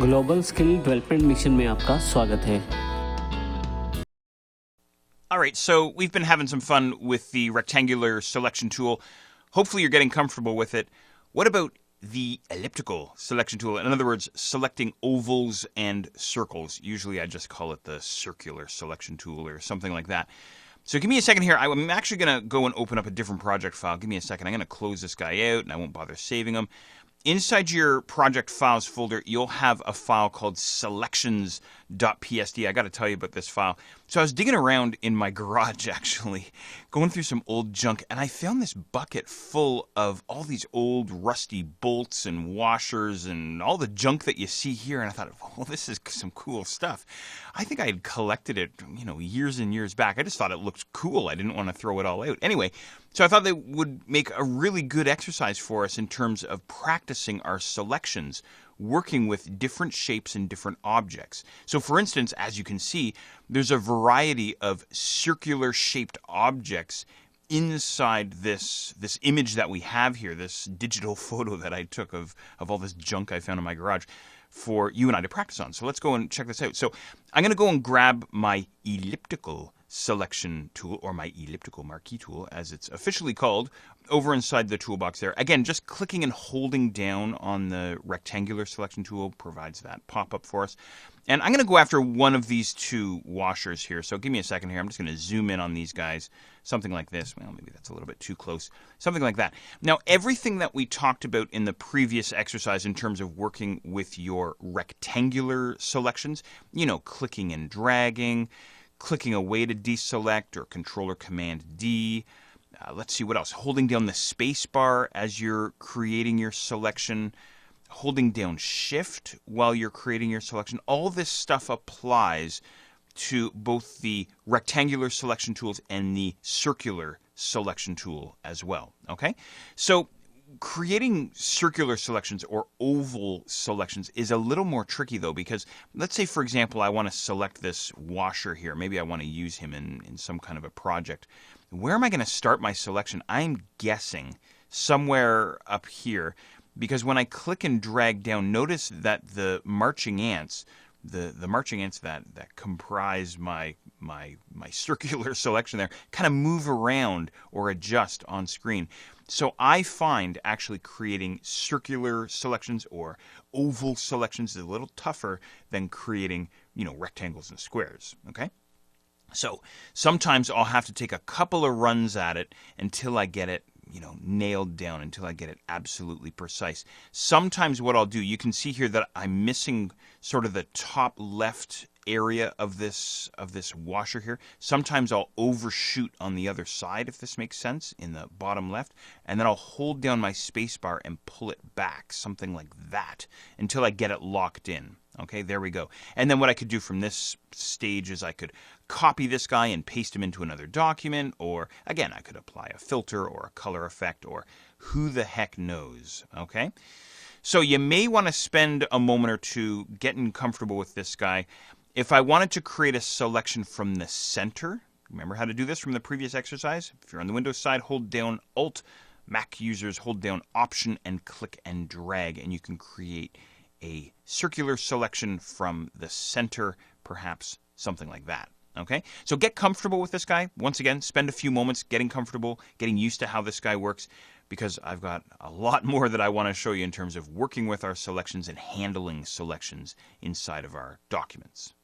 Global skill development mission में आपका स्वागत है। All right, so we've been having some fun with the rectangular selection tool. Hopefully you're getting comfortable with it. What about the elliptical selection tool? In other words, selecting ovals and circles. Usually I just call it the circular selection tool or something like that. So give me a second here. I'm actually going to go and open up a different project file. Give me a second. I'm going to close this guy out and I won't bother saving him. Inside your project files folder, you'll have a file called selections.psd. I got to tell you about this file. So I was digging around in my garage, actually, going through some old junk, and I found this bucket full of all these old rusty bolts and washers and all the junk that you see here. And I thought, well, this is some cool stuff. I think I had collected it, years and years back. I just thought it looked cool. I didn't want to throw it all out. Anyway, so I thought that would make a really good exercise for us in terms of practicing our selections, working with different shapes and different objects. So for instance, as you can see, there's a variety of circular shaped objects inside this image that we have here, this digital photo that I took of all this junk I found in my garage for you and I to practice on. So let's go and check this out. So I'm going to go and grab my elliptical selection tool, or my elliptical marquee tool as it's officially called, over inside the toolbox there. Again, just clicking and holding down on the rectangular selection tool provides that pop-up for us. And I'm going to go after one of these two washers here. So give me a second here. I'm just going to zoom in on these guys. Something like this. Well, maybe that's a little bit too close. Something like that. Now, everything that we talked about in the previous exercise in terms of working with your rectangular selections, clicking and dragging, clicking away to deselect, or Control Command D. Let's see what else. Holding down the space bar as you're creating your selection. Holding down Shift while you're creating your selection. All this stuff applies to both the rectangular selection tools and the circular selection tool as well. Okay? So creating circular selections or oval selections is a little more tricky, though, because let's say, for example, I want to select this washer here. Maybe I want to use him in some kind of a project. Where am I going to start my selection? I'm guessing somewhere up here, because when I click and drag down, notice that the marching ants, the marching ants that comprise my circular selection there, kind of move around or adjust on screen. So I find actually creating circular selections or oval selections is a little tougher than creating, rectangles and squares, okay? So sometimes I'll have to take a couple of runs at it until I get it nailed down, until I get it absolutely precise. Sometimes what I'll do, you can see here that I'm missing sort of the top left area of this washer here. Sometimes I'll overshoot on the other side, if this makes sense, in the bottom left, and then I'll hold down my space bar and pull it back, something like that, until I get it locked in. Okay, there we go. And then what I could do from this stage is I could copy this guy and paste him into another document, or again, I could apply a filter or a color effect, or who the heck knows, okay? So you may want to spend a moment or two getting comfortable with this guy. If I wanted to create a selection from the center, remember how to do this from the previous exercise? If you're on the Windows side, hold down Alt. Mac users, hold down Option and click and drag, and you can create a circular selection from the center, perhaps something like that. Okay, so get comfortable with this guy. Once again, spend a few moments getting comfortable, getting used to how this guy works, because I've got a lot more that I want to show you in terms of working with our selections and handling selections inside of our documents.